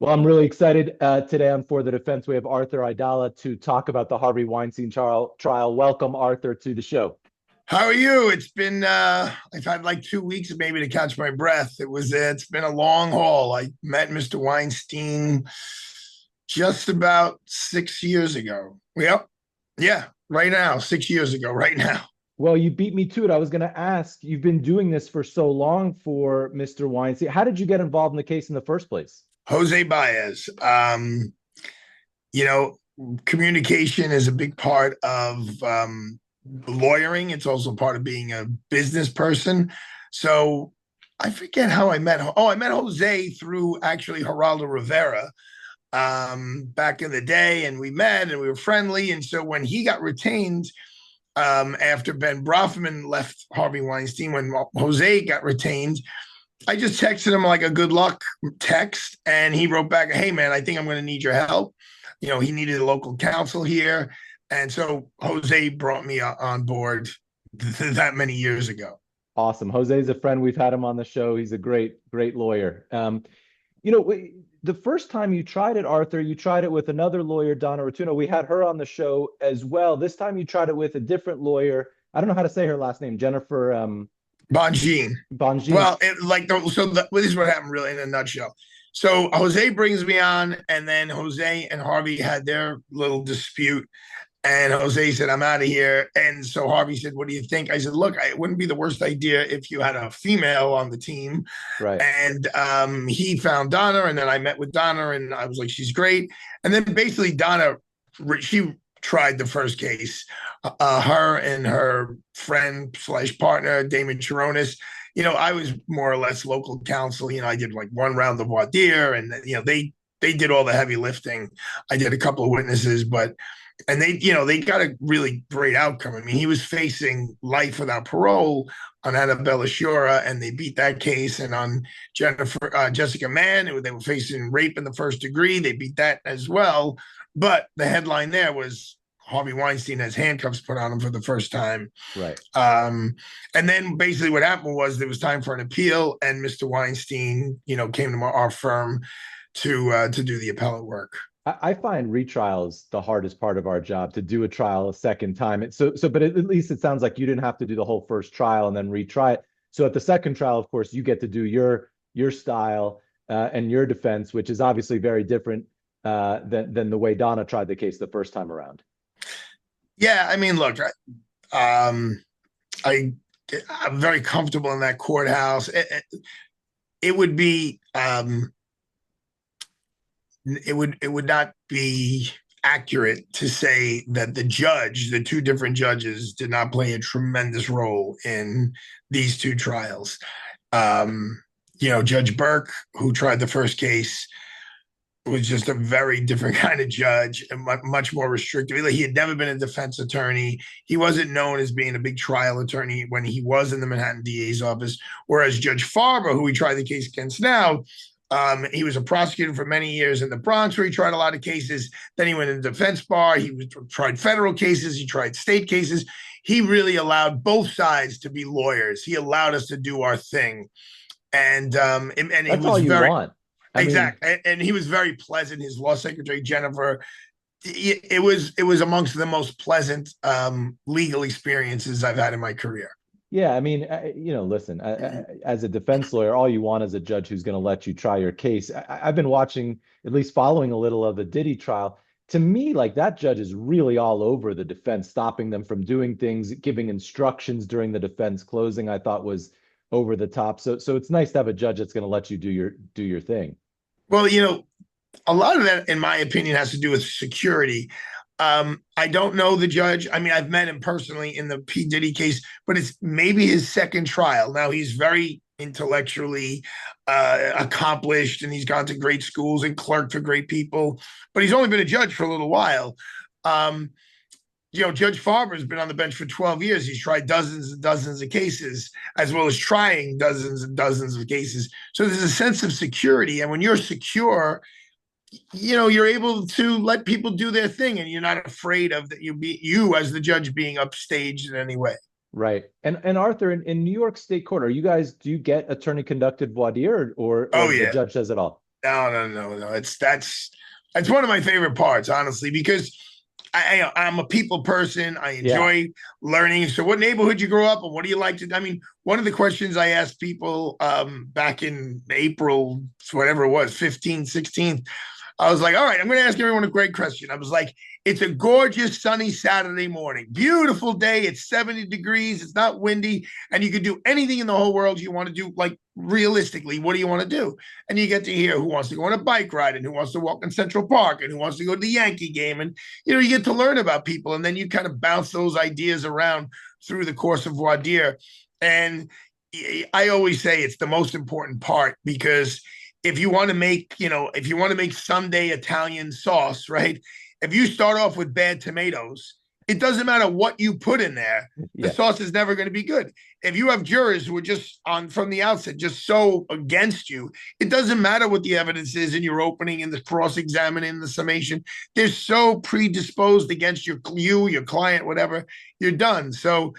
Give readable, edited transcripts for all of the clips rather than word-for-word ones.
Well, I'm really excited today on For the Defense. We have Arthur Aidala to talk about the Harvey Weinstein trial. Welcome, Arthur, to the show. How are you? I've had like 2 weeks maybe to catch my breath. It's been a long haul. I met Mr. Weinstein just about 6 years ago. Yep. Yeah, right now, 6 years ago, right now. Well, you beat me to it. I was going to ask, you've been doing this for so long for Mr. Weinstein. How did you get involved in the case in the first place? Jose Baez. You know, Communication is a big part of lawyering. It's also part of being a business person. So I forget how I met. Oh, I met Jose through actually Geraldo Rivera back in the day, and we met and we were friendly. And so when he got retained after Ben Brafman left Harvey Weinstein, when Jose got retained, I just texted him like a good luck text, and he wrote back, "Hey man, I think I'm going to need your help." He needed a local counsel here, and so Jose brought me on board that many years ago. Awesome. Jose's a friend. We've had him on the show. He's a great lawyer. You know, the first time you tried it, Arthur, you tried it with another lawyer, Donna Rotuno. We had her on the show as well. This time you tried it with a different lawyer. I don't know how to say her last name, Jennifer Bonjean. Bonjean. Well, this is what happened really in a nutshell. So Jose brings me on, and then Jose and Harvey had their little dispute. And Jose said, "I'm out of here." And so Harvey said, "What do you think?" I said, "Look, it wouldn't be the worst idea if you had a female on the team." Right. And he found Donna, and then I met with Donna, and I was like, "She's great." And then basically Donna, she tried the first case. Her and her friend slash partner, Damon Chironis. I was more or less local counsel. I did like one round of voir dire, and they did all the heavy lifting. I did a couple of witnesses, but and they got a really great outcome. I mean, he was facing life without parole on Annabella Shura, and they beat that case. And on Jessica Mann, they were facing rape in the first degree. They beat that as well. But the headline there was Harvey Weinstein has handcuffs put on him for the first time. Right. And then basically what happened was there was time for an appeal, and Mr. Weinstein, came to our firm to do the appellate work. I find retrials the hardest part of our job to do a trial a second time. But at least it sounds like you didn't have to do the whole first trial and then retry it. So at the second trial, of course, you get to do your style and your defense, which is obviously very different than the way Donna tried the case the first time around. Yeah, I mean, look, I I'm very comfortable in that courthouse. It would be it would not be accurate to say that the two different judges, did not play a tremendous role in these two trials. Judge Burke, who tried the first case, was just a very different kind of judge and much more restrictive. He had never been a defense attorney. He wasn't known as being a big trial attorney when he was in the Manhattan DA's office. Whereas Judge Farber, who we tried the case against now, he was a prosecutor for many years in the Bronx, where he tried a lot of cases. Then he went in the defense bar. Tried federal cases. He tried state cases. He really allowed both sides to be lawyers. He allowed us to do our thing, and he That's all was you very want. I mean, exact. And he was very pleasant. His law secretary Jennifer. It was amongst the most pleasant legal experiences I've had in my career. yeah, I mean, listen, as a defense lawyer, all you want is a judge who's going to let you try your case. I've been watching, at least following a little of the Diddy trial. To me, like that judge is really all over the defense, stopping them from doing things, giving instructions during the defense closing. I thought was over the top. So it's nice to have a judge that's going to let you do your thing. Well, a lot of that, in my opinion, has to do with security. I don't know the judge. I mean, I've met him personally in the P. Diddy case, but it's maybe his second trial. Now, he's very intellectually accomplished, and he's gone to great schools and clerked for great people, but he's only been a judge for a little while. Um, Judge Farber has been on the bench for 12 years. He's tried dozens and dozens of cases, as well as trying dozens and dozens of cases. So there's a sense of security. And when you're secure, you're able to let people do their thing, and you're not afraid of that you as the judge being upstaged in any way. Right. And Arthur, in New York State Court, do you get attorney conducted voir dire, or Oh the yeah. judge does it all? No. That's one of my favorite parts, honestly, because I'm a people person. I Yeah. enjoy learning. So, what neighborhood you grew up in? What do you like to? I mean, one of the questions I asked people back in April, whatever it was, 15, 16, I was like, all right, I'm going to ask everyone a great question. I was like, it's a gorgeous, sunny Saturday morning. Beautiful day. It's 70 degrees. It's not windy. And you could do anything in the whole world you want to do. Like, realistically, what do you want to do? And you get to hear who wants to go on a bike ride and who wants to walk in Central Park and who wants to go to the Yankee game. And, you get to learn about people. And then you kind of bounce those ideas around through the course of voir dire. And I always say it's the most important part because if you want to make, if you want to make Sunday Italian sauce, right? If you start off with bad tomatoes, it doesn't matter what you put in there. The Yeah. sauce is never going to be good. If you have jurors who are just from the outset, just so against you, it doesn't matter what the evidence is in your opening and the cross-examining, the summation. They're so predisposed against your client, whatever, you're done. So,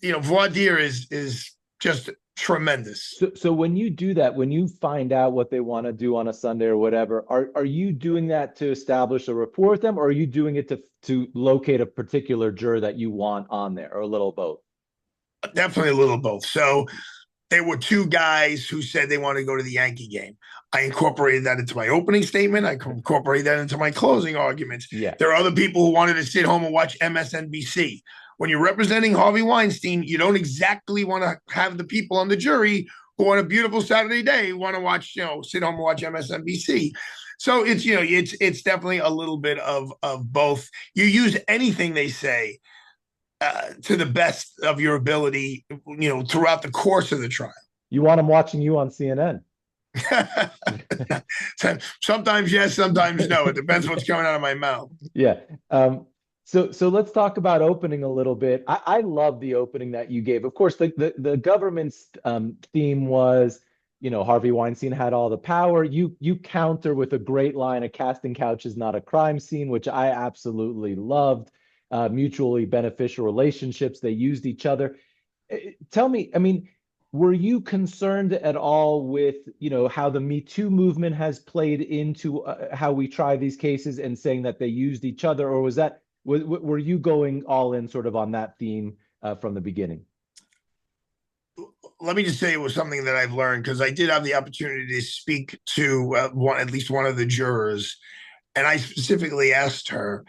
voir dire is just tremendous. So when you do that, when you find out what they want to do on a Sunday or whatever, are you doing that to establish a rapport with them, or are you doing it to locate a particular juror that you want on there, or a little both? Definitely a little both. So there were two guys who said they wanted to go to the Yankee game. I incorporated that into my opening statement. I incorporated that into my closing arguments. Yeah. There are other people who wanted to sit home and watch MSNBC. When you're representing Harvey Weinstein, you don't exactly want to have the people on the jury who on a beautiful Saturday day want to watch, sit home and watch MSNBC. So it's definitely a little bit of both. You use anything they say to the best of your ability, throughout the course of the trial. You want them watching you on CNN. Sometimes yes, sometimes no. It depends what's coming out of my mouth. Yeah. So let's talk about opening a little bit. I love the opening that you gave. Of course, the government's theme was, Harvey Weinstein had all the power. You counter with a great line: "A casting couch is not a crime scene," which I absolutely loved. Mutually beneficial relationships. They used each other. Tell me, I mean, were you concerned at all with, how the Me Too movement has played into how we try these cases and saying that they used each other, or were you going all in sort of on that theme from the beginning? Let me just say it was something that I've learned because I did have the opportunity to speak to at least one of the jurors, and I specifically asked her,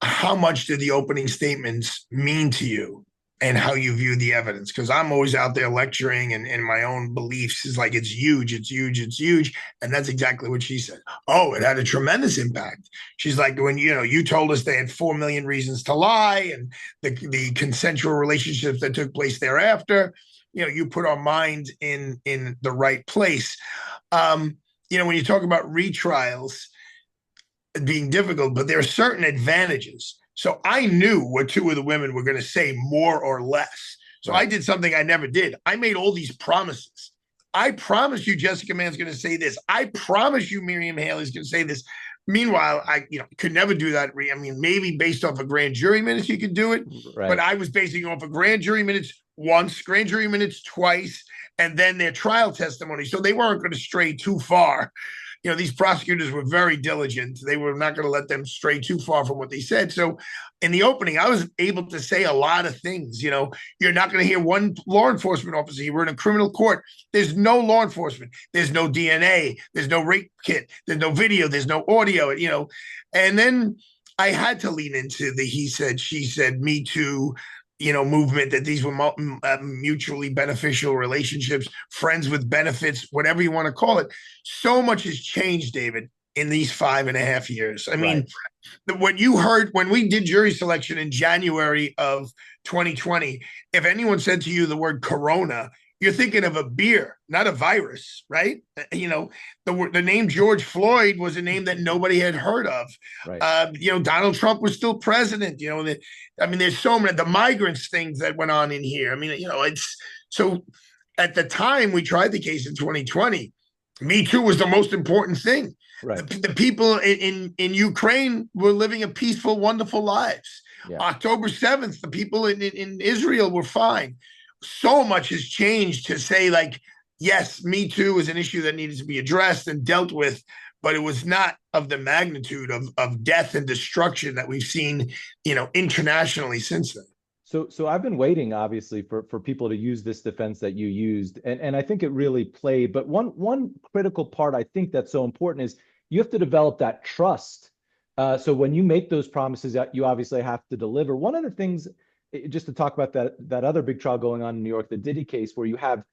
how much did the opening statements mean to you and how you view the evidence? Because I'm always out there lecturing and my own beliefs is like, it's huge, it's huge, it's huge. And that's exactly what she said. Oh, it had a tremendous impact. She's like, when, you told us they had 4 million reasons to lie and the consensual relationships that took place thereafter, you put our mind in the right place. When you talk about retrials, being difficult, but there are certain advantages. So I knew what two of the women were going to say, more or less. So right. I did something I never did. I made all these promises. I promise you Jessica Mann's going to say this. I promise you Miriam Haley's going to say this. Meanwhile, I could never do that. I mean, maybe based off of grand jury minutes, you could do it. Right. But I was basing off of grand jury minutes once, grand jury minutes twice, and then their trial testimony. So they weren't going to stray too far. These prosecutors were very diligent. They were not going to let them stray too far from what they said. So in the opening, I was able to say a lot of things. You're not going to hear one law enforcement officer. You were in a criminal court. There's no law enforcement. There's no DNA. There's no rape kit. There's no video. There's no audio, And then I had to lean into the he said, she said, Me Too, movement, that these were mutually beneficial relationships, friends with benefits, whatever you want to call it. So much has changed, David, in these 5.5 years. I mean, what you heard when we did jury selection in January of 2020, if anyone said to you the word Corona, you're thinking of a beer, not a virus, right? The name George Floyd was a name that nobody had heard of. Right. Donald Trump was still president. There's so many, the migrants things that went on in here. It's so at the time we tried the case in 2020, Me Too was the most important thing. Right. The people in Ukraine were living a peaceful, wonderful lives. Yeah. October 7th, the people in Israel were fine. So much has changed to say, like, yes, Me Too was an issue that needed to be addressed and dealt with, but it was not of the magnitude of death and destruction that we've seen, internationally since then. So I've been waiting, obviously, for people to use this defense that you used, and I think it really played. But one critical part I think that's so important is you have to develop that trust. So when you make those promises, that you obviously have to deliver. One of the things, just to talk about that other big trial going on in New York, the Diddy case, where you have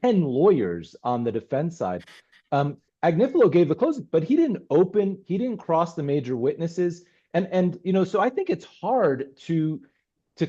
10 lawyers on the defense side. Agnifilo gave the closing, but he didn't cross the major witnesses, and so I think it's hard to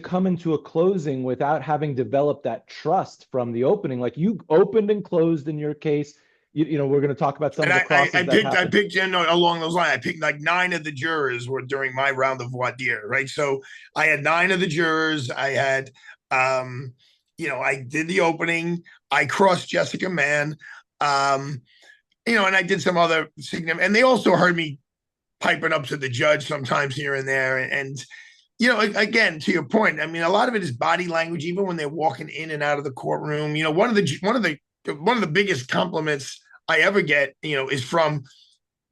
come into a closing without having developed that trust from the opening. Like, you opened and closed in your case. We're going to talk about some And of the crosses I that picked, happened. along those lines. I picked like 9 of the jurors were during my round of voir dire, right? So I had 9 of the jurors. I had, I did the opening. I crossed Jessica Mann, and I did some other significant, and they also heard me piping up to the judge sometimes here and there. And again, to your point, I mean, a lot of it is body language, even when they're walking in and out of the courtroom. One of the biggest compliments I ever get, is from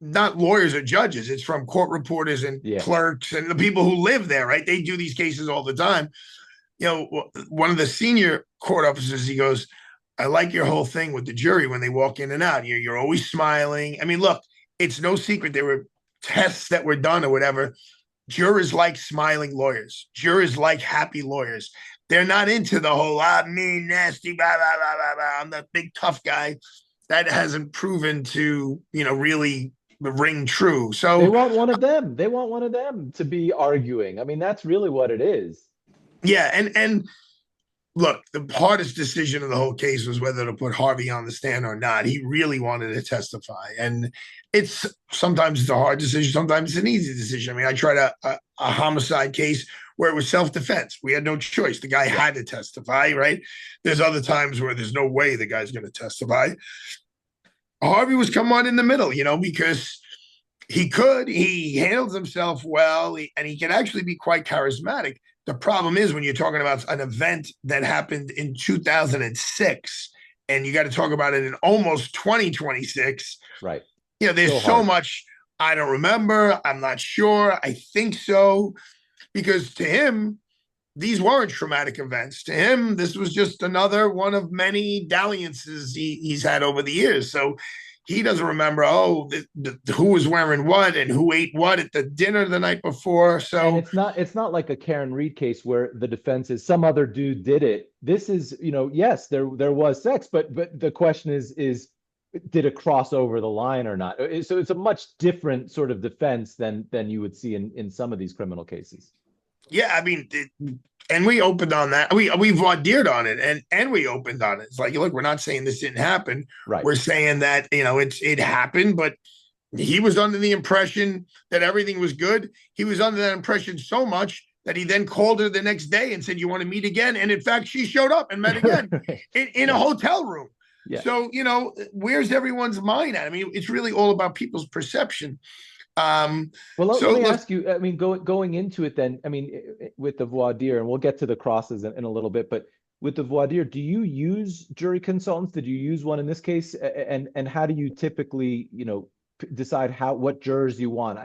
not lawyers or judges. It's from court reporters and Yeah. clerks and the people who live there, right? They do these cases all the time. One of the senior court officers, he goes, I like your whole thing with the jury when they walk in and out. You're always smiling. I mean, look, it's no secret there were tests that were done or whatever. Jurors like smiling lawyers. Jurors like happy lawyers. They're not into the whole, mean, nasty, blah, blah, blah, blah, blah. I'm the big tough guy. That hasn't proven to, really ring true. They So, want one of them. They want one of them to be arguing. I mean, that's really what it is. yeah. And look, the hardest decision of the whole case was whether to put Harvey on the stand or not. He really wanted to testify. And sometimes it's a hard decision, sometimes it's an easy decision. I mean, I tried a homicide case where it was self-defense. We had no choice. The guy had to testify, right? There's other times where there's no way the guy's going to testify. Harvey was come on in the middle, because he handles himself well, and he can actually be quite charismatic. The problem is when you're talking about an event that happened in 2006 and you got to talk about it in almost 2026. Right. There's so much I don't remember. I'm not sure. I think so. Because to him, these weren't traumatic events. To him, this was just another one of many dalliances he's had over the years. So he doesn't remember, who was wearing what and who ate what at the dinner the night before. So and it's not like a Karen Reed case where the defense is some other dude did it. This is, yes, there was sex, but the question is did it cross over the line or not? So it's a much different sort of defense than you would see in some of these criminal cases. Yeah, I mean, and we opened on that. We voir dired on it, and we opened on it. It's like, look, we're not saying this didn't happen. Right. We're saying that it happened, but he was under the impression that everything was good. He was under that impression so much that he then called her the next day and said, "You want to meet again?" And in fact, she showed up and met again in a hotel room. Yeah. So where's everyone's mind at? I mean, it's really all about people's perception. Well, let me ask you, I mean, going into it then, I mean, with the voir dire, and we'll get to the crosses in a little bit, but with the voir dire, do you use jury consultants? Did you use one in this case? And how do you typically, decide what jurors you want?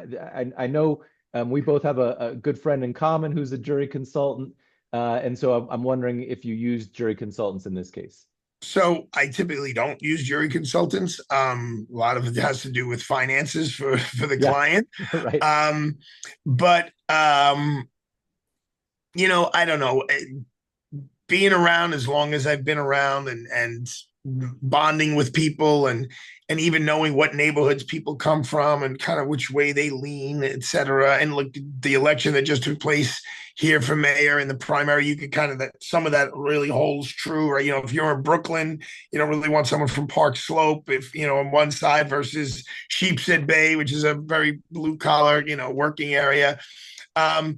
I know we both have a good friend in common who's a jury consultant. And so I'm wondering if you use jury consultants in this case. So I typically don't use jury consultants. A lot of it has to do with finances for the client. Right. But I don't know. Being around as long as I've been around and bonding with people and even knowing what neighborhoods people come from and kind of which way they lean, et cetera. And look, the election that just took place here for mayor in the primary, you could kind of some of that really holds true, right? If you're in Brooklyn, you don't really want someone from Park Slope, if on one side versus Sheepshead Bay, which is a very blue collar, working area. But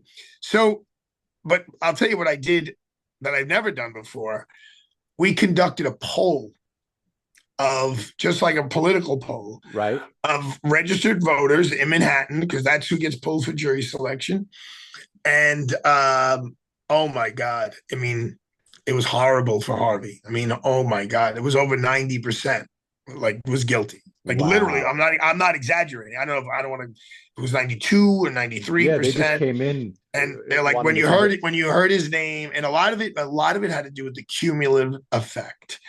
I'll tell you what I did that I've never done before. We conducted a poll of just like a political poll, right, of registered voters in Manhattan, because that's who gets pulled for jury selection. And oh my God, I mean, it was horrible for Harvey. I mean, oh my God, it was over 90%, like was guilty. Like literally, Wow. I'm not exaggerating. I don't want to, it was 92 or Yeah, they just 93%. came in And they're like, wanting to convict. when you heard his name, and a lot of it had to do with the cumulative effect.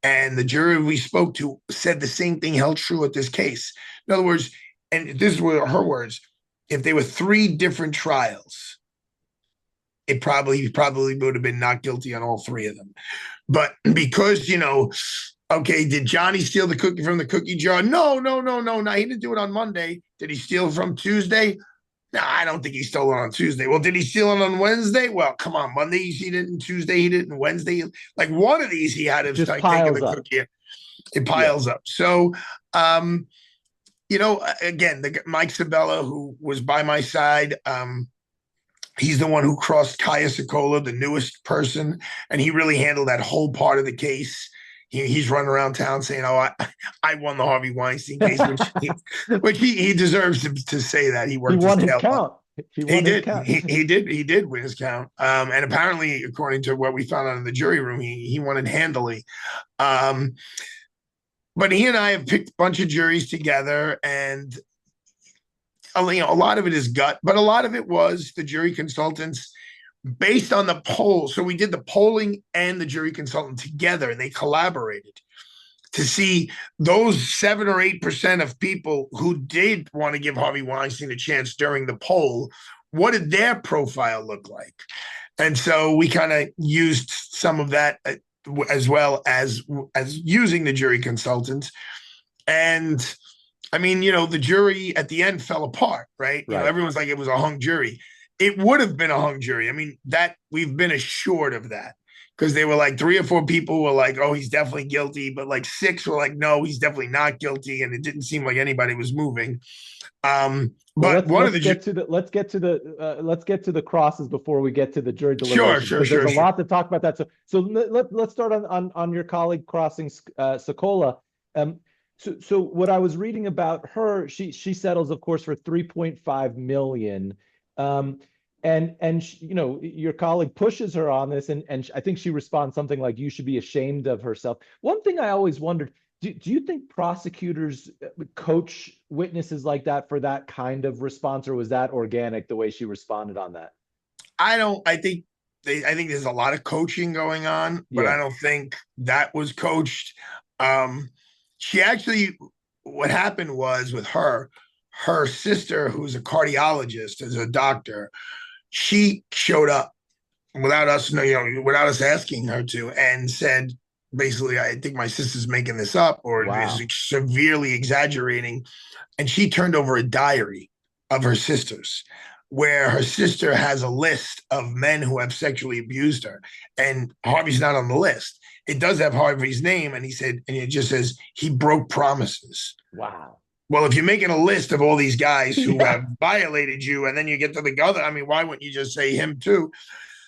And the jury we spoke to said the same thing held true at this case. In other words, and this were her words, if there were three different trials, it probably would have been not guilty on all three of them. But because, okay, did Johnny steal the cookie from the cookie jar? No, no, no, no, no. He didn't do it on Monday. Did he steal from Tuesday? No, I don't think he stole it on Tuesday. Well, did he steal it on Wednesday? Well, come on, Monday he didn't, Tuesday he didn't, Wednesday. Like one of these he had to It just start taking piles the up. cookie. It Yeah. piles up. So, again, Mike Sabella, who was by my side, he's the one who crossed Kaya Sokola, the newest person, and he really handled that whole part of the case. He's running around town saying, "Oh, I won the Harvey Weinstein case," which he deserves to say that he He worked his won his tail off. count. He He won his did. count. He did win his count. And apparently, according to what we found out in the jury room, he won it handily. Um, but he and I have picked a bunch of juries together, and a lot of it is gut, but a lot of it was the jury consultants based on the poll. So we did the polling and the jury consultant together, and they collaborated to see those 7 or 8% of people who did want to give Harvey Weinstein a chance during the poll. What did their profile look like? And so we kind of used some of that as well as using the jury consultants. And I mean, the jury at the end fell apart, right? Right. Everyone's like it was a hung jury. It would have been a hung jury. I mean, that we've been assured of that because they were like 3 or 4 people were like, "Oh, he's definitely guilty," but like 6 were like, "No, he's definitely not guilty," and it didn't seem like anybody was moving. Well, But one of the let's get to the crosses before we get to the jury sure, deliberations sure, because there's sure, a sure. lot to talk about that. So let's start on your colleague crossing Sokola. So what I was reading about her, she settles, of course, for 3.5 million. Your colleague pushes her on this, and I think she responds something like, "You should be ashamed of herself." One thing I always wondered, do you think prosecutors coach witnesses like that for that kind of response, or was that organic the way she responded on that? I don't. I think there's a lot of coaching going on, but I Yeah. don't think that was coached. She actually, what happened was with her sister, who's a cardiologist, is a doctor. She showed up without us, without us asking her to, and said, basically, I think my sister's making this up or is Wow. severely exaggerating. And she turned over a diary of her sister's, where her sister has a list of men who have sexually abused her. And Harvey's not on the list. It does have Harvey's name, and it just says he broke promises. Wow. Well, if you're making a list of all these guys who Yeah. have violated you, and then you get to the other, I mean, why wouldn't you just say him too?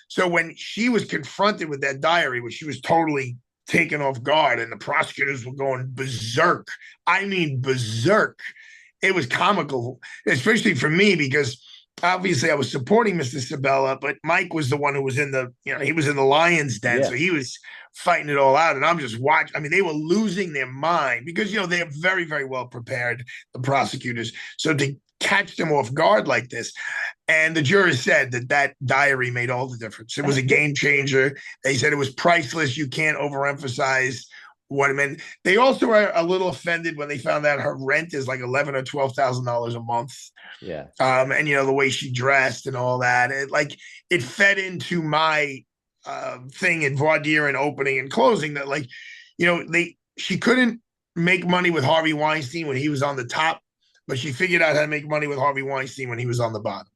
So when she was confronted with that diary, which she was totally taken off guard, and the prosecutors were going berserk. I mean, berserk. It was comical, especially for me, because obviously I was supporting Mr. Sabella, but Mike was the one who was he was in the lion's den. So Yeah. he was fighting it all out. And I'm just watching. I mean, they were losing their mind because, they're very, very well prepared, the prosecutors. So to catch them off guard like this. And the jurors said that diary made all the difference. It was a game changer. They said it was priceless. You can't overemphasize what it meant. They also were a little offended when they found out her rent is like $11,000 or $12,000 a month. Yeah. And the way she dressed and all that, it fed into my thing in voir dire and opening and closing that she couldn't make money with Harvey Weinstein when he was on the top, but she figured out how to make money with Harvey Weinstein when he was on the bottom.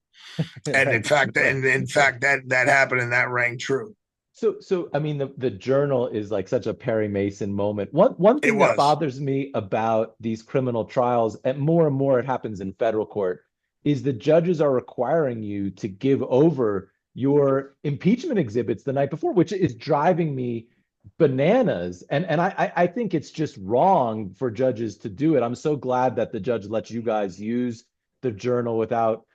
And in Right. fact, Right. that happened and that rang true. So I mean, the journal is like such a Perry Mason moment. One It thing that was. bothers me about these criminal trials, and more it happens in federal court, is the judges are requiring you to give over your impeachment exhibits the night before, which is driving me bananas. And I think it's just wrong for judges to do it. I'm so glad that the judge lets you guys use the journal without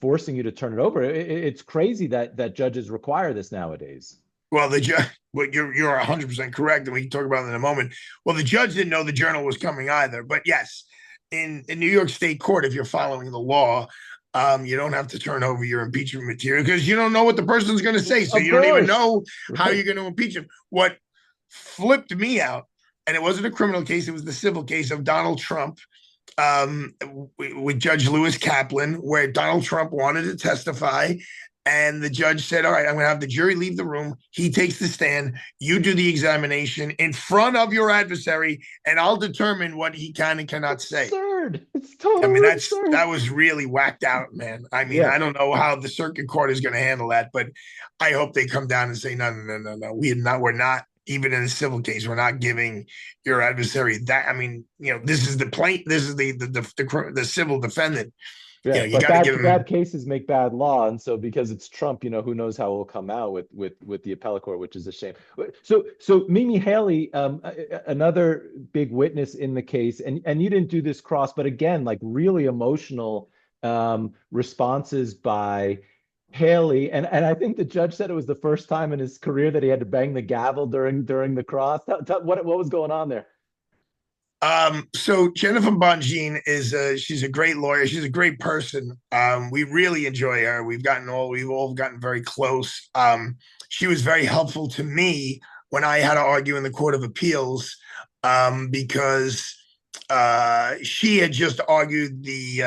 forcing you to turn it over. It's crazy that judges require this nowadays. Well, the judge, well, you're 100% correct, and we can talk about it in a moment. Well, the judge didn't know the journal was coming either, but yes, in New York State court, if you're following the law, you don't have to turn over your impeachment material because you don't know what the person's going to say, so Of you don't even course. know how Right. you're going to impeach him. What flipped me out, and it wasn't a criminal case; it was the civil case of Donald Trump with Judge Lewis Kaplan, where Donald Trump wanted to testify. And the judge said, all right, I'm going to have the jury leave the room. He takes the stand. You do the examination in front of your adversary, and I'll determine what he can and cannot say. Absurd. It's I mean, totally absurd. that was really whacked out, man. I mean, Yeah. I don't know how the circuit court is going to handle that, but I hope they come down and say, no, no, no, no, no. We're not, even in a civil case, we're not giving your adversary that. I mean, this is the plaint, this is the civil defendant. Yeah, You but got to give bad him. cases make bad law, and so because it's Trump, who knows how it will come out with the appellate court, which is a shame. So Mimi Haley, another big witness in the case, and you didn't do this cross, but again, like really emotional responses by Haley, and I think the judge said it was the first time in his career that he had to bang the gavel during the cross. What was going on there? So Jennifer Bongine she's a great lawyer. She's a great person. We really enjoy her. We've all gotten very close. She was very helpful to me when I had to argue in the Court of Appeals, because she had just argued The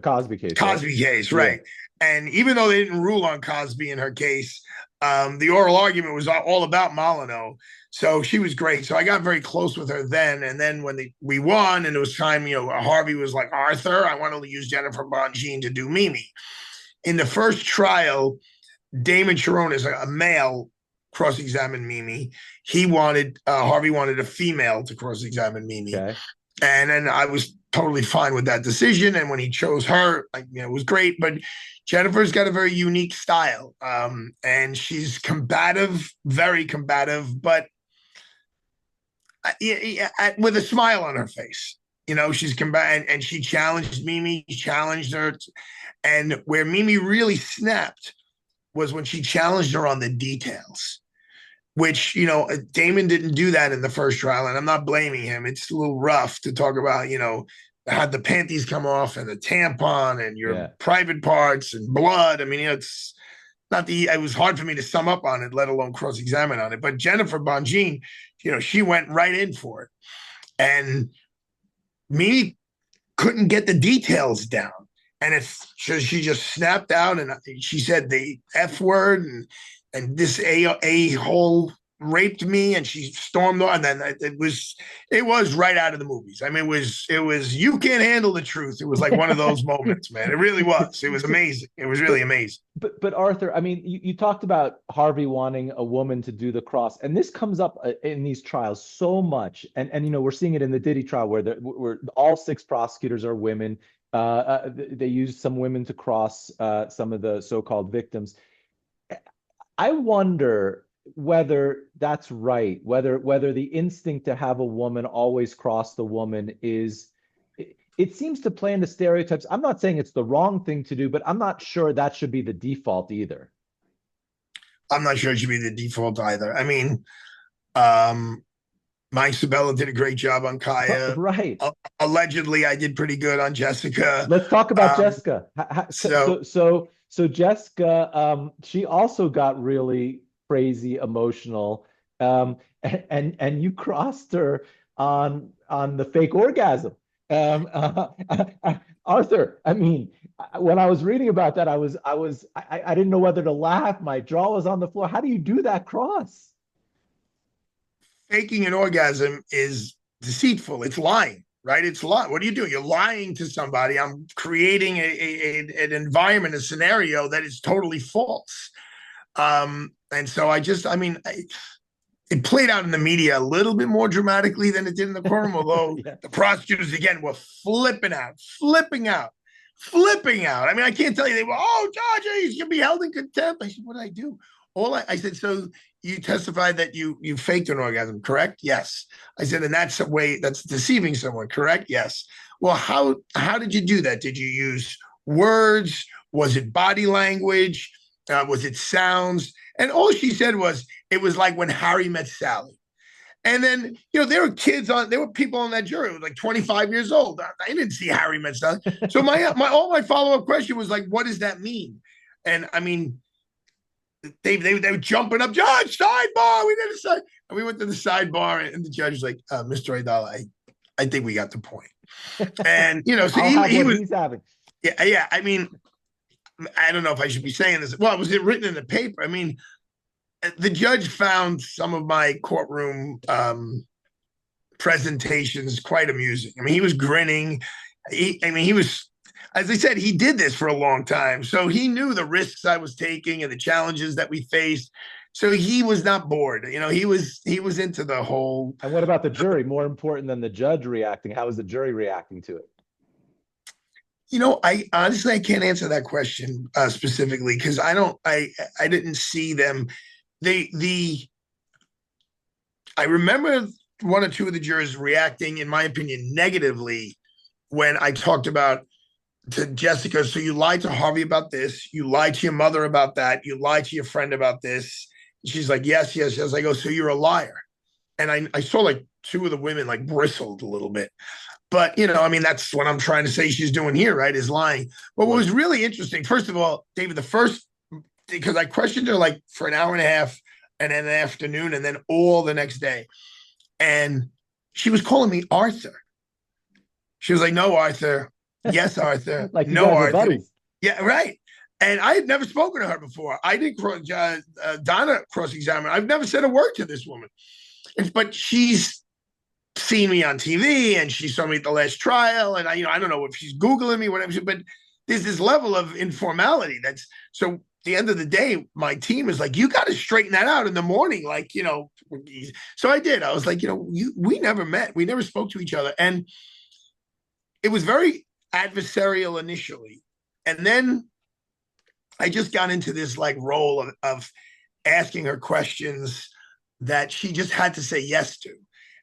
Cosby case, right? Cosby case, Yeah. right? And even though they didn't rule on Cosby in her case, the oral argument was all about Molyneux. So she was great. So I got very close with her then. And then when we won and it was time, Harvey was like, Arthur, I want to use Jennifer Bongine to do Mimi. In the first trial, Damon Sharonis, a male, cross-examined Mimi. Harvey wanted a female to cross-examine Mimi. Okay. And then I was totally fine with that decision. And when he chose her, it was great. But Jennifer's got a very unique style, and she's combative, very combative, but with a smile on her face. She's combative, and she challenged Mimi, challenged her. And where Mimi really snapped was when she challenged her on the details, which, Damon didn't do that in the first trial. And I'm not blaming him. It's a little rough to talk about, had the panties come off and the tampon and your private parts and blood. I mean, it's not it was hard for me to sum up on it, let alone cross-examine on it. But Jennifer Bongine, she went right in for it. And me couldn't get the details down. And she just snapped out and she said the F word and this a-hole raped me, and she stormed on. And then it was right out of the movies. I mean, it was you can't handle the truth. It was like one of those moments, man. It really was. It was amazing. It was really amazing. But Arthur, I mean, you talked about Harvey wanting a woman to do the cross, and this comes up in these trials so much. And we're seeing it in the Diddy trial where all six prosecutors are women. They use some women to cross some of the so-called victims. I wonder whether that's right, whether the instinct to have a woman always cross the woman it seems to play into stereotypes. I'm not saying it's the wrong thing to do, but I'm not sure that should be the default either. I'm not sure it should be the default either. I mean, Mike Sabella did a great job on Kaya. Right. Allegedly, I did pretty good on Jessica. Let's talk about Jessica. So Jessica, she also got really crazy emotional, and you crossed her on the fake orgasm. Arthur, I mean, when I was reading about that, I didn't know whether to laugh. My jaw was on the floor. How do you do that cross? Faking an orgasm is deceitful. It's lying, right? It's lying. What are you doing? You're lying to somebody. I'm creating an environment, a scenario that is totally false. And so it played out in the media a little bit more dramatically than it did in the courtroom, although the prosecutors, again, were flipping out. I mean, I can't tell you, they were, oh, Judge, he's going to be held in contempt. I said, what did I do? I said, so you testified that you faked an orgasm, correct? Yes. I said, and that's a way that's deceiving someone, correct? Yes. Well, how did you do that? Did you use words? Was it body language? Was it sounds? And all she said was, it was like when Harry met Sally. And then, there were people on that jury who were like 25 years old. I didn't see Harry met Sally. So my follow-up question was like, what does that mean? And I mean, they were jumping up, Judge, sidebar. We did a side. And we went to the sidebar, and the judge was like, Mr. Aidala, I think we got the point. And so he was having. Yeah. I mean, I don't know if I should be saying this. Well, was it written in the paper? I mean, the judge found some of my courtroom presentations quite amusing. I mean, he was grinning. He was, as I said, he did this for a long time. So he knew the risks I was taking and the challenges that we faced. So he was not bored. He was into the whole. And what about the jury? More important than the judge reacting, how is the jury reacting to it? I honestly, I can't answer that question specifically, because I didn't see them. I remember one or two of the jurors reacting, in my opinion, negatively when I talked about to Jessica, so you lied to Harvey about this, you lied to your mother about that, you lied to your friend about this. She's like, yes. I go, so you're a liar. And I saw like two of the women like bristled a little bit. But, that's what I'm trying to say she's doing here, right, is lying. But what was really interesting, first of all, David, because I questioned her like for an hour and a half and then an afternoon and then all the next day. And she was calling me Arthur. She was like, no, Arthur. Yes, Arthur. Like no, Arthur. Buddies. Yeah, right. And I had never spoken to her before. I didn't Donna cross-examine. I've never said a word to this woman. But she's seen me on TV and she saw me at the last trial. And I don't know if she's Googling me, whatever. But there's this level of informality so at the end of the day, my team is like, you got to straighten that out in the morning. Like, so I did. I was like, we never met. We never spoke to each other. And it was very adversarial initially. And then I just got into this like role of asking her questions that she just had to say yes to.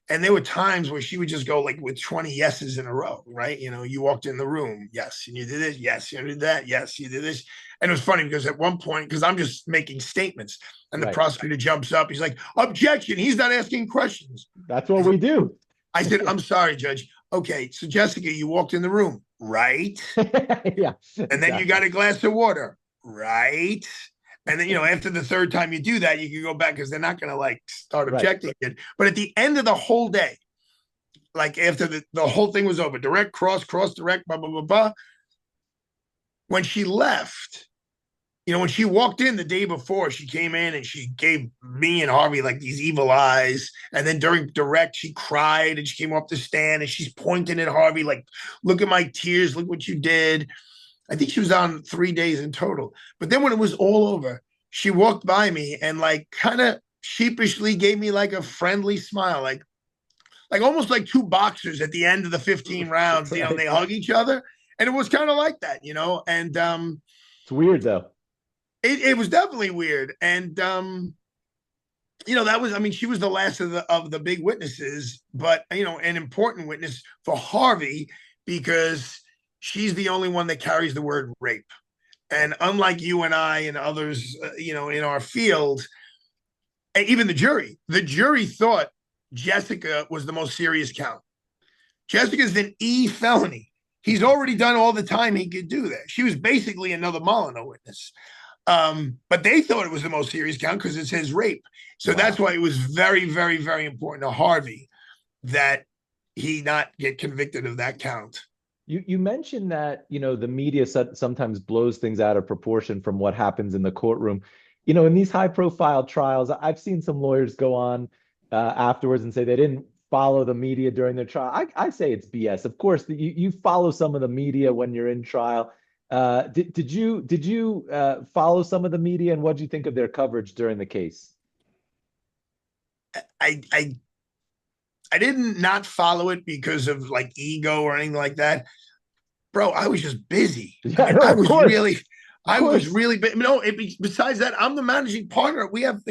And there were times where she would just go like with 20 yeses in a row, right? You walked in the room. Yes. And you did this. Yes. You did that. Yes. You did this. And it was funny because at one point, because I'm just making statements and the prosecutor jumps up. He's like, objection. He's not asking questions. That's what we do. I said, I'm sorry, Judge. Okay. So Jessica, you walked in the room, right? Yeah. And then you got a glass of water, right? And then, after the third time you do that, you can go back because they're not going to like start objecting it. But at the end of the whole day, like after the whole thing was over, direct, cross, direct, blah, blah, blah, blah. When she left, when she walked in the day before, she came in and she gave me and Harvey like these evil eyes. And then during direct, she cried and she came off the stand and she's pointing at Harvey like, look at my tears, look what you did. I think she was on 3 days in total. But then when it was all over, she walked by me and like kind of sheepishly gave me like a friendly smile, like almost like two boxers at the end of the 15 rounds, they hug each other. And it was kind of like that, and it's weird though. It was definitely weird. And that was, she was the last of the big witnesses, but an important witness for Harvey because she's the only one that carries the word rape. And unlike you and I and others, in our field, even the jury thought Jessica was the most serious count. Jessica's an E felony. He's already done all the time he could do that. She was basically another Molyneux witness. But they thought it was the most serious count because it says rape. So that's why it was very, very, very important to Harvey that he not get convicted of that count. You mentioned that, the media sometimes blows things out of proportion from what happens in the courtroom. In these high profile trials, I've seen some lawyers go on afterwards and say they didn't follow the media during their trial. I say it's BS. Of course, you follow some of the media when you're in trial. Did you follow some of the media, and what did you think of their coverage during the case? I didn't not follow it because of like ego or anything like that. Bro, I was just busy. Yeah, no, I was really, besides that, I'm the managing partner. We have,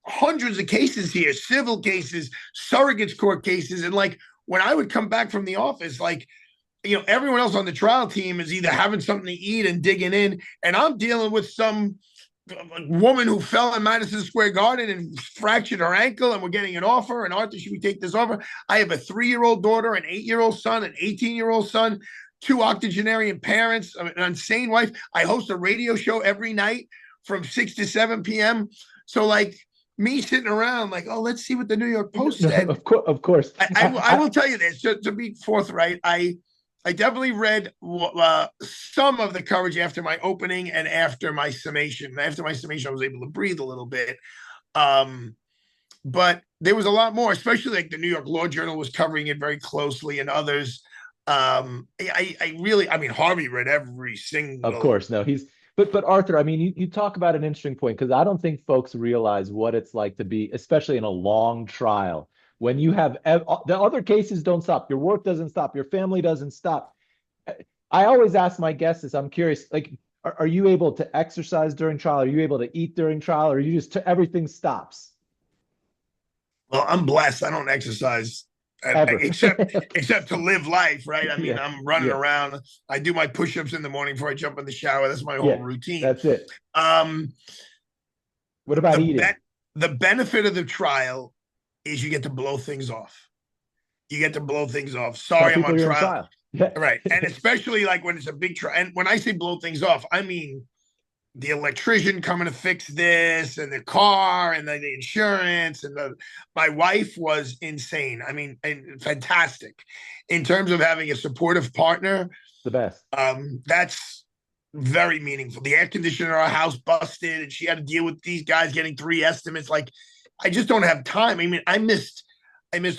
hundreds of cases here, civil cases, surrogates court cases. And like, when I would come back from the office, like, everyone else on the trial team is either having something to eat and digging in. And I'm dealing with some a woman who fell in Madison Square Garden and fractured her ankle, and we're getting an offer. And Arthur, should we take this offer? I have a 3-year-old daughter, an 8-year-old son, an 18-year-old son, 2 octogenarian parents, an insane wife. I host a radio show every night from 6 to 7 p.m. So, like, me sitting around, like, oh, let's see what the New York Post said. Of course. I will tell you this, to be forthright. I definitely read some of the coverage after my opening and after my summation. After my summation, I was able to breathe a little bit. But there was a lot more, especially like the New York Law Journal was covering it very closely, and others. I mean, Harvey read every single. Of course, no, but Arthur, I mean, you talk about an interesting point, because I don't think folks realize what it's like to be, especially in a long trial, when you have the other cases don't stop, your work doesn't stop, your family doesn't stop. I always ask my guests this. I'm curious, like, are you able to exercise during trial? Are you able to eat during trial? Or you just everything stops? Well, I'm blessed. I don't exercise Ever. except to live life, right? I mean, Yeah. I'm running Yeah. around. I do my push-ups in the morning before I jump in the shower. That's my whole Yeah. routine. That's it. Um, What about the eating? the benefit of the trial is you get to blow things off. You get to blow things off. Tell Sorry, I'm people on you're in trial. trial. Yeah. Right. And especially like when it's a big trial. And when I say blow things off, I mean the electrician coming to fix this, and the car, and the insurance, and my wife was insane. I mean, and fantastic in terms of having a supportive partner. The best. That's very meaningful. The air conditioner in our house busted, and she had to deal with these guys getting 3 estimates. Like, I just don't have time. I mean, I missed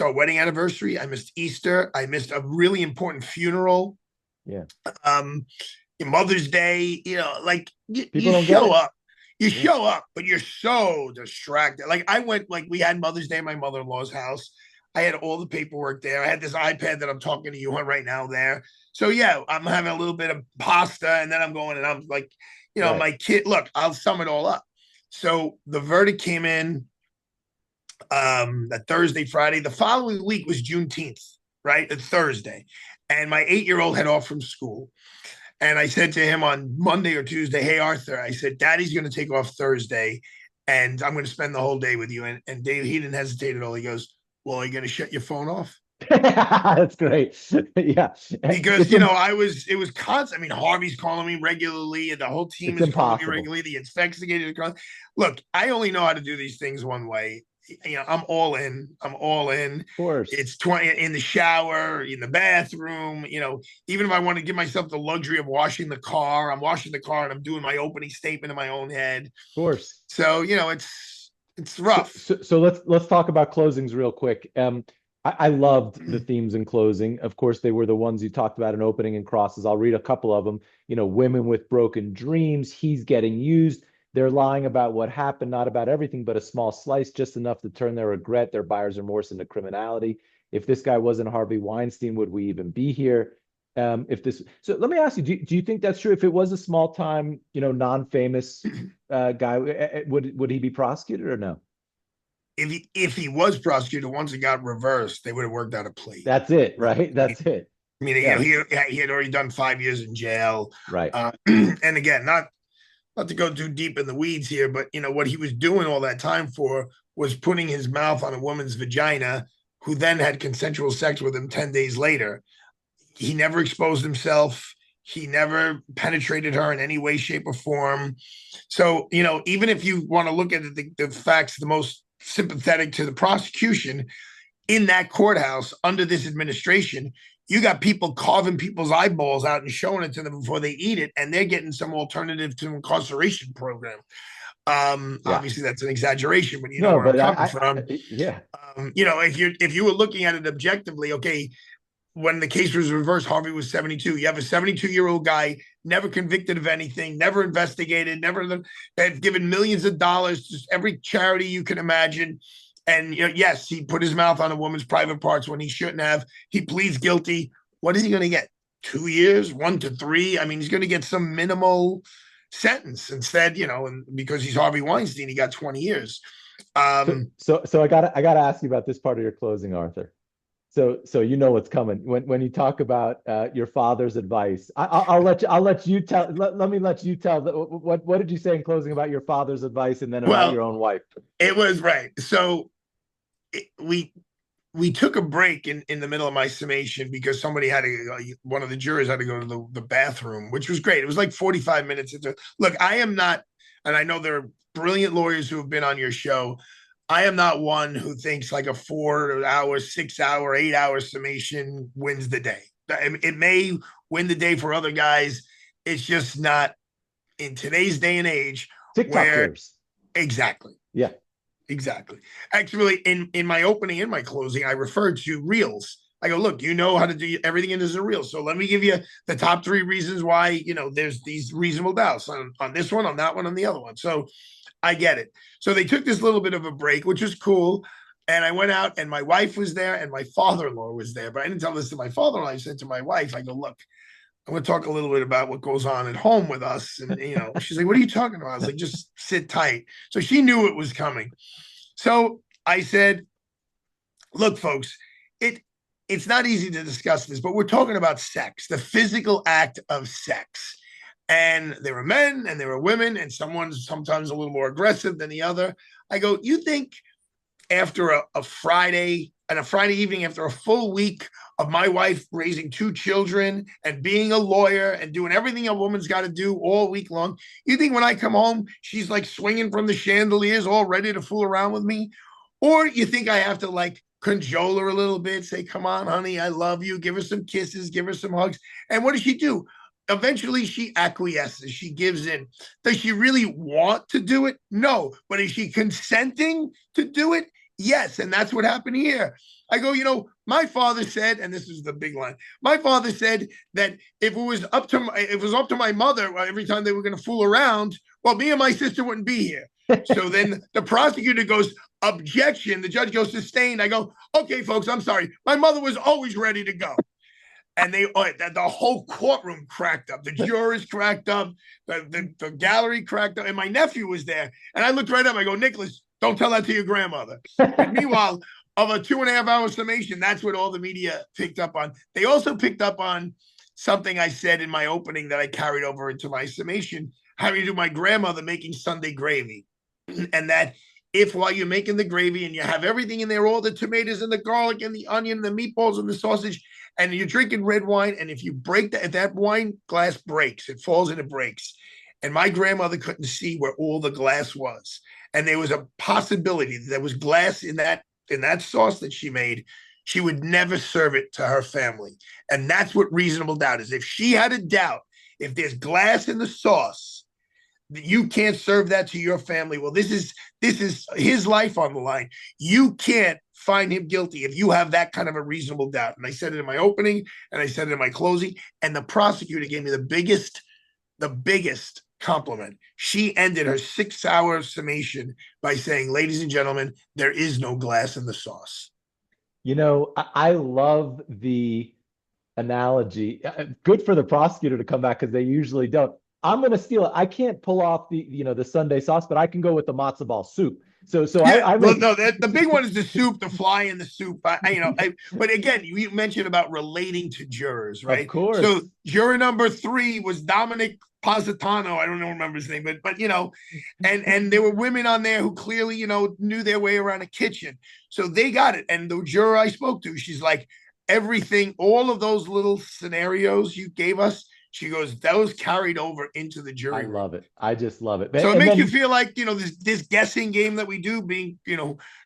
our wedding anniversary. I missed Easter. I missed a really important funeral. Yeah. Mother's Day, like you People don't get show it. up. You Yeah. show up, but you're so distracted. Like, I went, like, we had Mother's Day at my mother-in-law's house. I had all the paperwork there. I had this iPad that I'm talking to you on right now there. So yeah, I'm having a little bit of pasta, and then I'm going, and I'm like, Right. my kid, look, I'll sum it all up. So the verdict came in that Thursday, Friday. The following week was Juneteenth, right? It's Thursday. And my 8-year-old had off from school. And I said to him on Monday or Tuesday, hey, Arthur, I said, Daddy's going to take off Thursday, and I'm going to spend the whole day with you. And Dave, he didn't hesitate at all. He goes, well, are you going to shut your phone off? That's great. Yeah. Because, it was constant. I mean, Harvey's calling me regularly, and the whole team is calling me regularly. The investigators are calling. Look, I only know how to do these things one way. I'm all in. I'm all in. Of course. It's 20 in the shower, in the bathroom. Even if I want to give myself the luxury of washing the car, I'm washing the car, and I'm doing my opening statement in my own head. Of course. So it's rough. So let's talk about closings real quick. I loved the themes in closing. Of course, they were the ones you talked about in opening and crosses. I'll read a couple of them. Women with broken dreams. He's getting used. They're lying about what happened, not about everything, but a small slice, just enough to turn their regret, their buyer's remorse into criminality. If this guy wasn't Harvey Weinstein, would we even be here? So let me ask you, do you think that's true? If it was a small time, non-famous guy, would he be prosecuted or no? If he was prosecuted, once it got reversed, they would have worked out a plea. That's it, right? That's it. I mean, Yeah. he had already done 5 years in jail. Right. And again, not to go too deep in the weeds here, but what he was doing all that time for was putting his mouth on a woman's vagina, who then had consensual sex with him 10 days later. He never exposed himself. He never penetrated her in any way, shape, or form. So, even if you want to look at the facts, the most sympathetic to the prosecution, in that courthouse under this administration, you got people carving people's eyeballs out and showing it to them before they eat it, and they're getting some alternative to incarceration program. Obviously that's an exaggeration, but where I'm coming from. Yeah. If you were looking at it objectively, okay, when the case was reversed, Harvey was 72. You have a 72-year-old guy, never convicted of anything, never investigated, never had given millions of dollars to every charity you can imagine. And yes, he put his mouth on a woman's private parts when he shouldn't have. He pleads guilty. What is he going to get? 2 years, 1 to 3? I mean, he's going to get some minimal sentence instead, and because he's Harvey Weinstein, he got 20 years. So I gotta ask you about this part of your closing, Arthur. So you know what's coming when you talk about your father's advice. I'll let you tell. Let me let you tell. What did you say in closing about your father's advice, and then about Well, your own wife? it was right. So we took a break in the middle of my summation because somebody had to, one of the jurors had to go to the bathroom, which was great. It was like 45 minutes into, look, I am not, and I know there are brilliant lawyers who have been on your show. I am not one who thinks like a 4 hour, 6 hour, 8 hour summation wins the day. It may win the day for other guys. It's just not in today's day and age TikTok where cares. exactly. Yeah. Exactly. Actually, in my opening and my closing, I referred to reels. I go, look, you know how to do everything in this a reel. So let me give you the top three reasons why, there's these reasonable doubts on this one, on that one, on the other one. So I get it. So they took this little bit of a break, which was cool. And I went out and my wife was there and my father-in-law was there. But I didn't tell this to my father-in-law. I said to my wife, I go, look, I'm going to talk a little bit about what goes on at home with us. And, she's like, what are you talking about? I was like, just sit tight. So she knew it was coming. So I said, look, folks, it's not easy to discuss this, but we're talking about sex, the physical act of sex. And there are men and there are women, and someone's sometimes a little more aggressive than the other. I go, you think after a Friday and a Friday evening, after a full week of my wife raising two children and being a lawyer and doing everything a woman's got to do all week long, you think when I come home, she's like swinging from the chandeliers, all ready to fool around with me? Or you think I have to like cajole her a little bit, say, come on, honey, I love you, give her some kisses, give her some hugs. And what does she do? Eventually she acquiesces, she gives in. Does she really want to do it? No. But is she consenting to do it? Yes. And that's what happened here. I go, my father said, and this is the big line, my father said that if it was up to my mother every time they were going to fool around, well, me and my sister wouldn't be here. So then the prosecutor goes, objection. The judge goes, sustained. I go, okay, folks, I'm sorry. My mother was always ready to go. And the whole courtroom cracked up. The jurors cracked up. The gallery cracked up. And my nephew was there. And I looked right up. I go, Nicholas, don't tell that to your grandmother. And meanwhile, of a 2.5 hour summation, that's what all the media picked up on. They also picked up on something I said in my opening that I carried over into my summation, having to do my grandmother making Sunday gravy. And that if while you're making the gravy and you have everything in there, all the tomatoes and the garlic and the onion, and the meatballs and the sausage, and you're drinking red wine, and if you break that, if that wine glass breaks, it falls and it breaks. And my grandmother couldn't see where all the glass was. And there was a possibility that there was glass in that sauce that she made. She would never serve it to her family. And that's what reasonable doubt is. If she had a doubt, if there's glass in the sauce, you can't serve that to your family. Well, this is his life on the line. You can't find him guilty if you have that kind of a reasonable doubt. And I said it in my opening and I said it in my closing. And the prosecutor gave me the biggest compliment. She ended her 6 hour summation by saying, ladies and gentlemen, there is no glass in the sauce. I love the analogy. Good for the prosecutor to come back because they usually don't. I'm going to steal it. I can't pull off the Sunday sauce, but I can go with the matzo ball soup. So Yeah, I well, make no, the big one is the soup, the fly in the soup. But again, you mentioned about relating to jurors, of right? So course. juror number 3 was Dominic Positano. I don't remember his name, but and there were women on there who clearly knew their way around a kitchen, so they got it. And the juror I spoke to, she's like, everything, all of those little scenarios you gave us. She goes, those carried over into the I jury room. love it. I just love it. So it And makes you then feel like, this guessing game that we do being,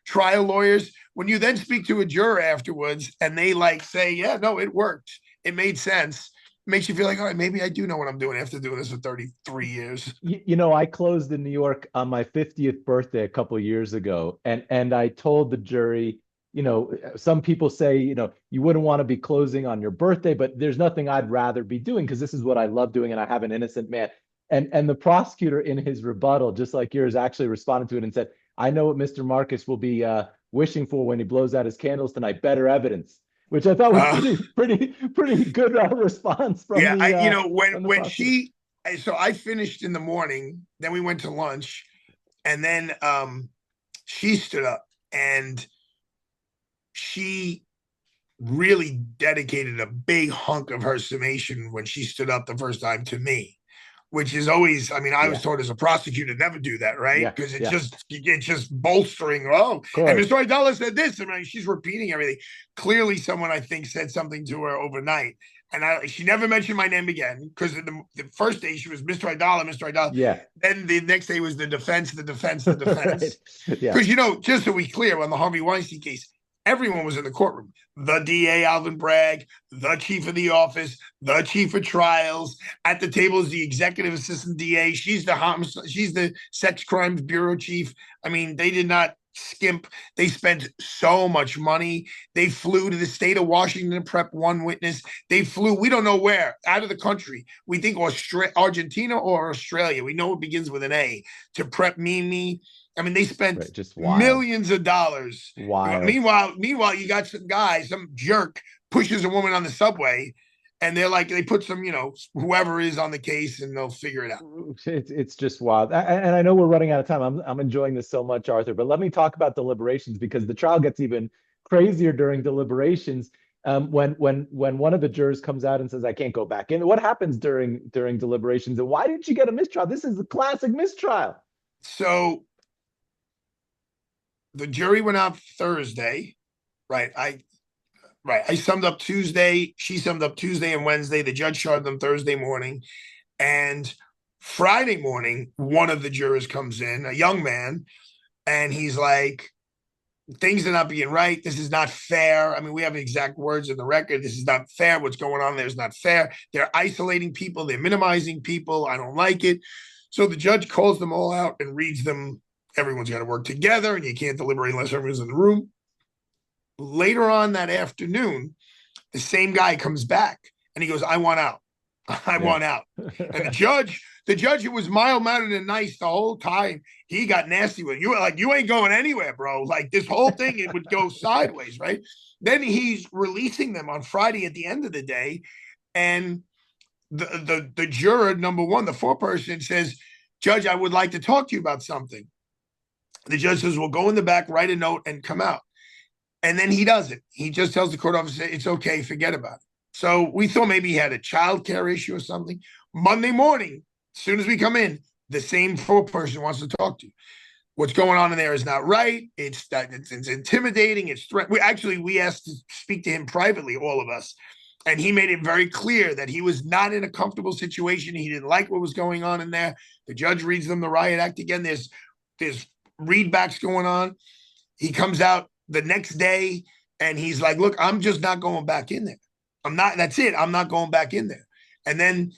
trial lawyers, when you then speak to a juror afterwards and they like say, yeah, no, it worked. It made sense. It makes you feel like, all right, maybe I do know what I'm doing after doing this for 33 years. I closed in New York on my 50th birthday a couple of years ago, and I told the jury, some people say, you wouldn't want to be closing on your birthday, but there's nothing I'd rather be doing because this is what I love doing, and I have an innocent man. And the prosecutor in his rebuttal, just like yours, actually responded to it and said, I know what Mr. Marcus will be wishing for when he blows out his candles tonight, better evidence, which I thought was Uh, pretty good response yeah, from the when prosecutor. so I finished in the morning, then we went to lunch, and then she stood up and she really dedicated a big hunk of her summation when she stood up the first time to me, which is always, I mean, I was Yeah. taught as a prosecutor never do that, right? Yeah. Because Yeah. it's just bolstering. Oh, Of and course. Mr. Aidala said this, and she's repeating everything. Clearly, someone I think said something to her overnight, and she never mentioned my name again because the first day she was Mr. Aidala, Mr. Aidala. Yeah. Then the next day was the defense, the defense, the Right. defense. Yeah. Because just so we clear, on the Harvey Weinstein case, everyone was in the courtroom. The DA, Alvin Bragg, the chief of the office, the chief of trials. At the table is the executive assistant DA. She's the sex crimes bureau chief. I mean, they did not skimp. They spent so much money. They flew to the state of Washington to prep one witness. They flew, we don't know where, out of the country. We think Argentina or Australia. We know it begins with an A, to prep Mimi. I mean, they spent Right. Just wild. millions of dollars. Wild. Meanwhile, you got some guy, some jerk pushes a woman on the subway, and they're like, they put some, whoever is on the case, and they'll figure it out. It's just wild. And I know we're running out of time. I'm enjoying this so much, Arthur. But let me talk about deliberations because the trial gets even crazier during deliberations. When one of the jurors comes out and says, "I can't go back in," what happens during deliberations? And why didn't you get a mistrial? This is the classic mistrial. So the jury went out Thursday, right? I summed up Tuesday. She summed up Tuesday and Wednesday. The judge charged them Thursday morning. And Friday morning, one of the jurors comes in, a young man, and he's like, things are not being right. This is not fair. I mean, we have exact words in the record. This is not fair. What's going on there is not fair. They're isolating people. They're minimizing people. I don't like it. So the judge calls them all out and reads them. Everyone's got to work together, and you can't deliberate unless everyone's in the room. Later on that afternoon, the same guy comes back and he goes, I want out. I Yeah. want out. And the judge who was mild-mannered and nice the whole time, he got nasty with you. Like, you ain't going anywhere, bro. Like, this whole thing, it would go sideways, right? Then he's releasing them on Friday at the end of the day. And the juror, number one, the foreperson says, Judge, I would like to talk to you about something. The judge says, well, go in the back, write a note, and come out. And then he doesn't. He just tells the court officer, it's okay, forget about it. So we thought maybe he had a child care issue or something. Monday morning, as soon as we come in, the same foreperson wants to talk to you. What's going on in there is not right. It's intimidating. It's threat. We asked to speak to him privately, all of us. And he made it very clear that he was not in a comfortable situation. He didn't like what was going on in there. The judge reads them the riot act again. There's readbacks going on. He comes out the next day and he's like, look, I'm just not going back in there. That's it. I'm not going back in there. And then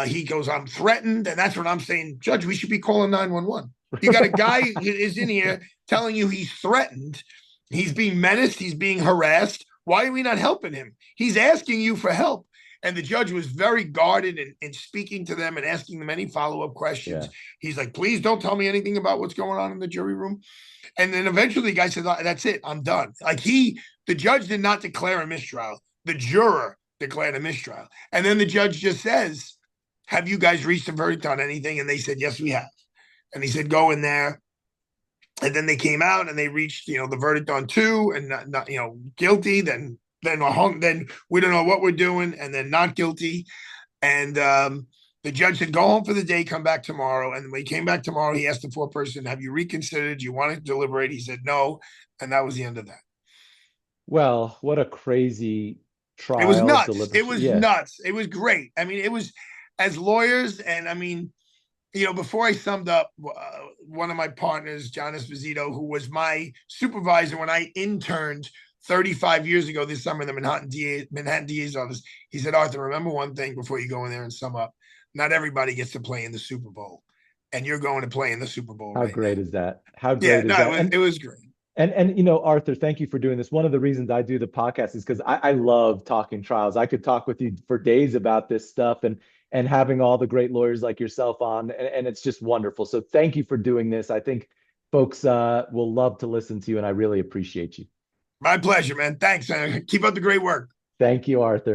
he goes, I'm threatened. And that's what I'm saying. Judge, we should be calling 911. You got a guy who is in here telling you he's threatened. He's being menaced. He's being harassed. Why are we not helping him? He's asking you for help. And the judge was very guarded in speaking to them and asking them any follow-up questions. Yeah. He's like, please don't tell me anything about what's going on in the jury room. And then eventually the guy said, that's it, I'm done. Like the judge did not declare a mistrial. The juror declared a mistrial. And then the judge just says, have you guys reached a verdict on anything? And they said, yes, we have. And he said, go in there. And then they came out and they reached, the verdict on 2 and not guilty. Then we don't know what we're doing. And then not guilty. And the judge said, go home for the day, come back tomorrow. And when he came back tomorrow, he asked the foreperson, have you reconsidered? Do you want to deliberate? He said, no. And that was the end of that. Well, what a crazy trial. It was nuts. deliberation. It was Yeah. nuts. It was great. I mean, it was, as lawyers, and I mean, before I summed up, one of my partners, John Esposito, who was my supervisor when I interned 35 years ago this summer in the Manhattan DA's office, he said, Arthur, remember one thing before you go in there and sum up. Not everybody gets to play in the Super Bowl. And you're going to play in the Super Bowl. How right great now. is that? How great is that? It was great. And Arthur, thank you for doing this. One of the reasons I do the podcast is because I love talking trials. I could talk with you for days about this stuff and having all the great lawyers like yourself on, and it's just wonderful. So thank you for doing this. I think folks will love to listen to you, and I really appreciate you. My pleasure, man. Thanks. Keep up the great work. Thank you, Arthur.